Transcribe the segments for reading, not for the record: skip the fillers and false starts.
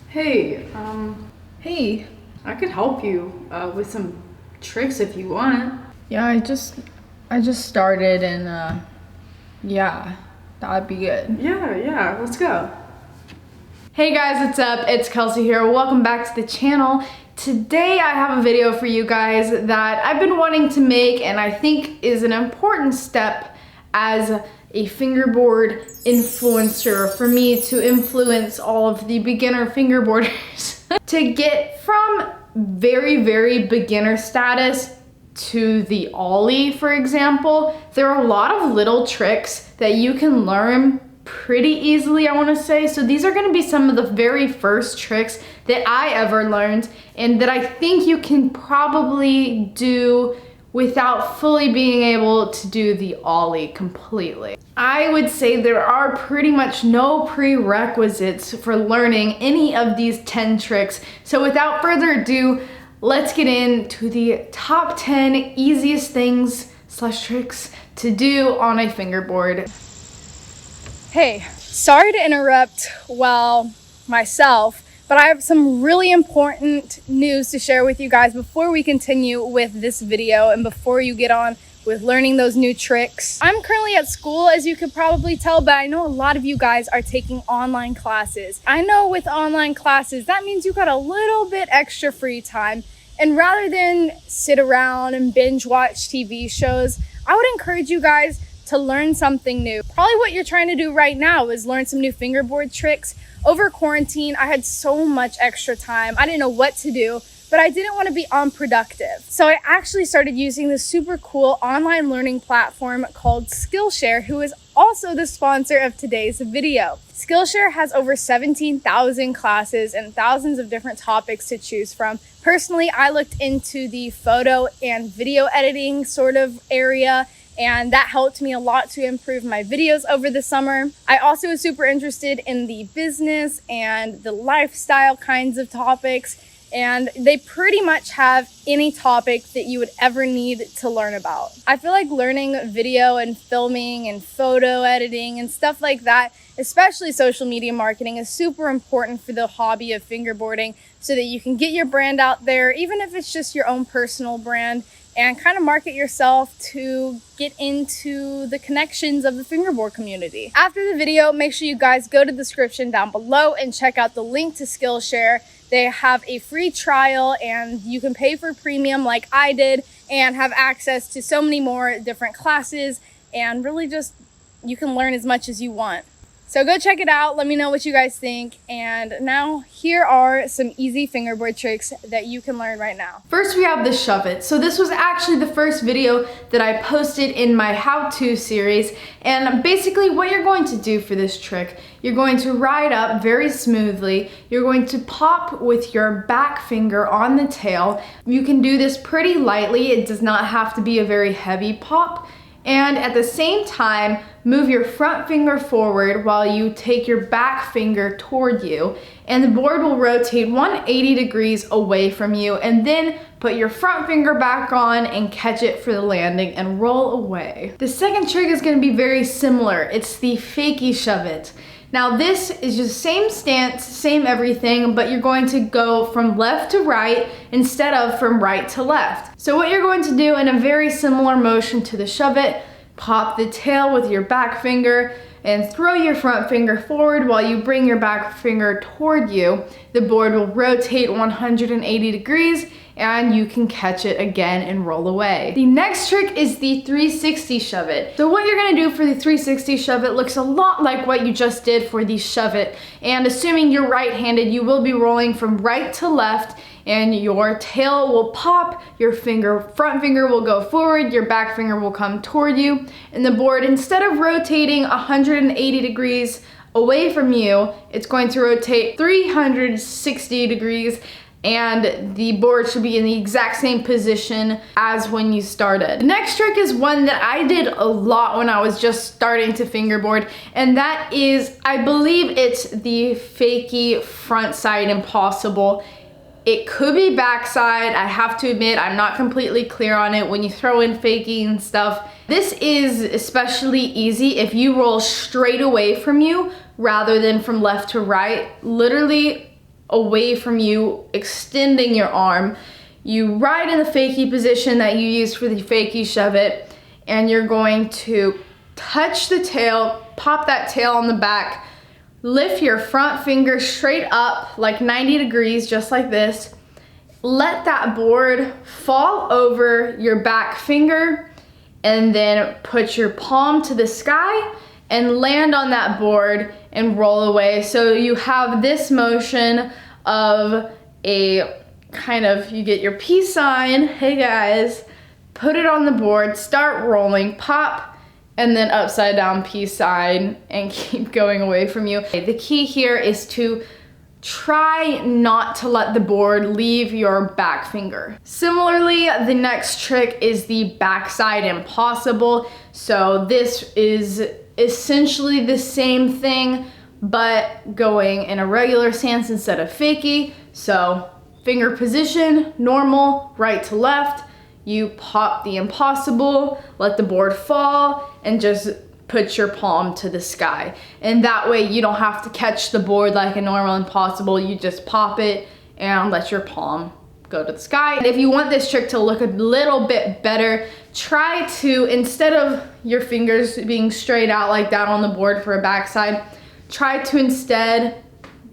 Hey, hey, I could help you with some tricks if you want. Yeah, I just started and yeah, that'd be good. Yeah, let's go. Hey guys, what's up? It's Kelsey here. Welcome back to the channel. Today I have a video for you guys that I've been wanting to make and I think is an important step as a fingerboard influencer for me to influence all of the beginner fingerboarders to get from very beginner status to the ollie, for example. There are a lot of little tricks that you can learn pretty easily, I want to say. So these are going to be some of the very first tricks that I ever learned and that I think you can probably do without fully being able to do the ollie completely. I would say there are pretty much no prerequisites for learning any of these 10 tricks. So without further ado, let's get into the top 10 easiest things / tricks to do on a fingerboard. Hey, sorry to interrupt, myself, but I have some really important news to share with you guys before we continue with this video and before you get on with learning those new tricks. I'm currently at school, as you could probably tell, but I know a lot of you guys are taking online classes. I know with online classes, that means you got a little bit extra free time. And rather than sit around and binge watch TV shows, I would encourage you guys to learn something new. Probably what you're trying to do right now is learn some new fingerboard tricks. Over quarantine, I had so much extra time. I didn't know what to do, but I didn't want to be unproductive. So I actually started using this super cool online learning platform called Skillshare, who is also the sponsor of today's video. Skillshare has over 17,000 classes and thousands of different topics to choose from. Personally, I looked into the photo and video editing sort of area, and that helped me a lot to improve my videos over the summer. I also was super interested in the business and the lifestyle kinds of topics, and they pretty much have any topic that you would ever need to learn about. I feel like learning video and filming and photo editing and stuff like that, especially social media marketing, is super important for the hobby of fingerboarding so that you can get your brand out there, even if it's just your own personal brand, and kind of market yourself to get into the connections of the fingerboard community. After the video, make sure you guys go to the description down below and check out the link to Skillshare. They have a free trial and you can pay for premium like I did and have access to so many more different classes, and really just you can learn as much as you want. So go check it out, let me know what you guys think, and now here are some easy fingerboard tricks that you can learn right now. First we have the shove it. So this was actually the first video that I posted in my how-to series, and basically what you're going to do for this trick, you're going to ride up very smoothly, you're going to pop with your back finger on the tail. You can do this pretty lightly, it does not have to be a very heavy pop. And at the same time, move your front finger forward while you take your back finger toward you, and the board will rotate 180 degrees away from you, and then put your front finger back on and catch it for the landing and roll away. The second trick is going to be very similar. It's the fakie shove it. Now this is just same stance, same everything, but you're going to go from left to right instead of from right to left. So what you're going to do in a very similar motion to the shove it, pop the tail with your back finger and throw your front finger forward while you bring your back finger toward you. The board will rotate 180 degrees and you can catch it again and roll away. The next trick is the 360 shove it. So what you're gonna do for the 360 shove it looks a lot like what you just did for the shove it. And assuming you're right-handed, you will be rolling from right to left, and your tail will pop, your front finger will go forward, your back finger will come toward you, and the board, instead of rotating 180 degrees away from you, it's going to rotate 360 degrees, and the board should be in the exact same position as when you started. The next trick is one that I did a lot when I was just starting to fingerboard, and that is, I believe it's the fakie front side impossible. It could be backside. I have to admit, I'm not completely clear on it when you throw in faking and stuff. This is especially easy if you roll straight away from you rather than from left to right, literally away from you, extending your arm. You ride in the fakie position that you use for the fakie shove it, and you're going to touch the tail, pop that tail on the back, lift your front finger straight up like 90 degrees, just like this. Let that board fall over your back finger, and then put your palm to the sky and land on that board and roll away. So you have this motion of a kind of, you get your peace sign, hey guys, put it on the board, start rolling, pop, and then upside down peace sign, and keep going away from you. The key here is to try not to let the board leave your back finger. Similarly, the next trick is the backside impossible. So this is essentially the same thing, but going in a regular stance instead of fakie. So finger position, normal, right to left. You pop the impossible, let the board fall, and just put your palm to the sky. And that way you don't have to catch the board like a normal impossible. You just pop it and let your palm go to the sky. And if you want this trick to look a little bit better, try to, instead of your fingers being straight out like that on the board for a backside, try to instead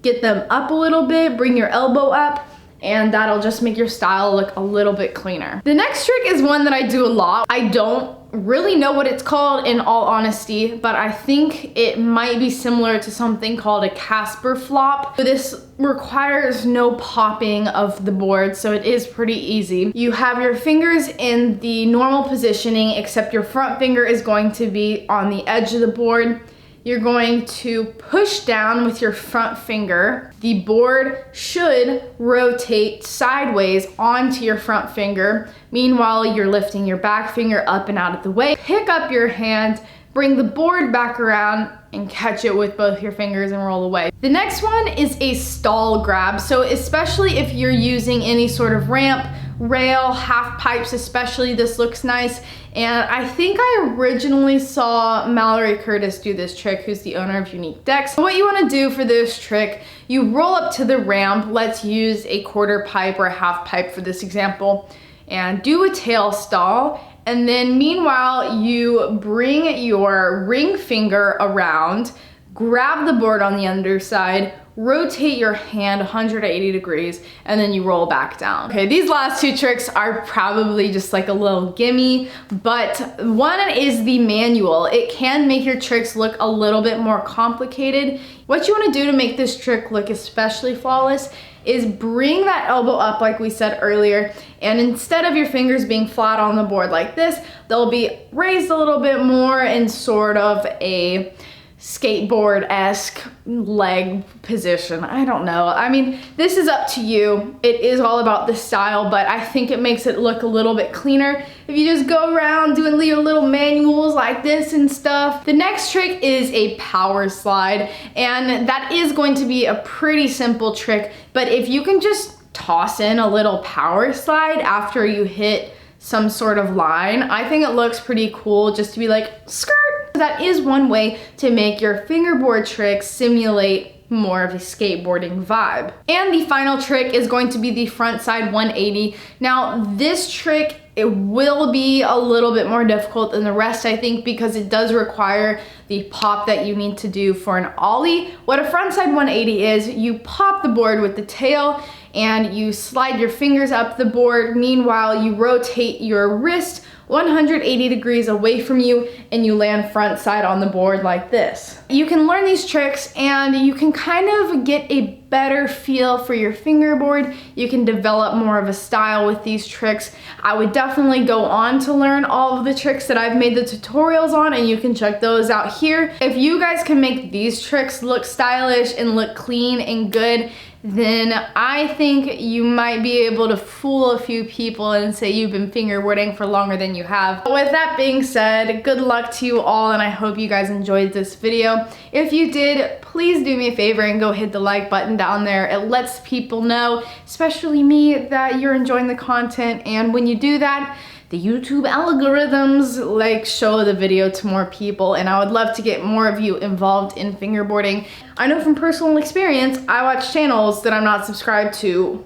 get them up a little bit, bring your elbow up, and that'll just make your style look a little bit cleaner. The next trick is one that I do a lot. I don't really know what it's called in all honesty, but I think it might be similar to something called a Casper flop. This requires no popping of the board, so it is pretty easy. You have your fingers in the normal positioning, except your front finger is going to be on the edge of the board. You're going to push down with your front finger. The board should rotate sideways onto your front finger. Meanwhile, you're lifting your back finger up and out of the way. Pick up your hand, bring the board back around, and catch it with both your fingers and roll away. The next one is a stall grab. So especially if you're using any sort of ramp, rail, half pipes especially, this looks nice. And I think I originally saw Mallory Curtis do this trick, who's the owner of Unique Decks. So what you want to do for this trick, you roll up to the ramp. Let's use a quarter pipe or a half pipe for this example, and do a tail stall. And then meanwhile, you bring your ring finger around, grab the board on the underside, rotate your hand 180 degrees, and then you roll back down. Okay, these last two tricks are probably just like a little gimme, but one is the manual. It can make your tricks look a little bit more complicated. What you want to do to make this trick look especially flawless is bring that elbow up like we said earlier, and instead of your fingers being flat on the board like this, they'll be raised a little bit more in sort of a skateboard-esque leg position. I don't know. I mean, this is up to you. It is all about the style, but I think it makes it look a little bit cleaner if you just go around doing your little manuals like this and stuff. The next trick is a power slide, and that is going to be a pretty simple trick, but if you can just toss in a little power slide after you hit some sort of line, I think it looks pretty cool just to be like, skirt. That is one way to make your fingerboard trick simulate more of a skateboarding vibe. And the final trick is going to be the front side 180. Now this trick, it will be a little bit more difficult than the rest, I think, because it does require the pop that you need to do for an ollie. What a front side 180 is, you pop the board with the tail and you slide your fingers up the board. Meanwhile, you rotate your wrist 180 degrees away from you and you land front side on the board like this. You can learn these tricks and you can kind of get a better feel for your fingerboard. You can develop more of a style with these tricks. I would definitely go on to learn all of the tricks that I've made the tutorials on, and you can check those out here. If you guys can make these tricks look stylish and look clean and good, then I think you might be able to fool a few people and say you've been fingerboarding for longer than you have. With that being said, good luck to you all, and I hope you guys enjoyed this video. If you did, please do me a favor and go hit the like button down there. It lets people know, especially me, that you're enjoying the content, and when you do that, the YouTube algorithms like show the video to more people, and I would love to get more of you involved in fingerboarding. I know from personal experience, I watch channels that I'm not subscribed to,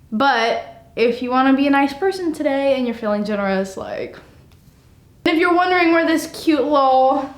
but if you want to be a nice person today and you're feeling generous, like, if you're wondering where this cute little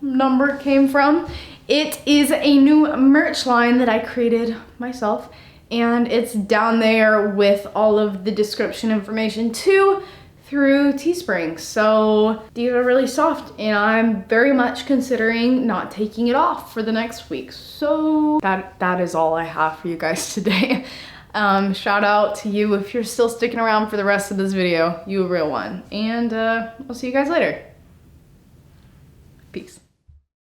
number came from, it is a new merch line that I created myself, and it's down there with all of the description information too through Teespring. So these are really soft, and I'm very much considering not taking it off for the next week. So that is all I have for you guys today. Shout out to you if you're still sticking around for the rest of this video. You a real one. And I'll see you guys later. Peace.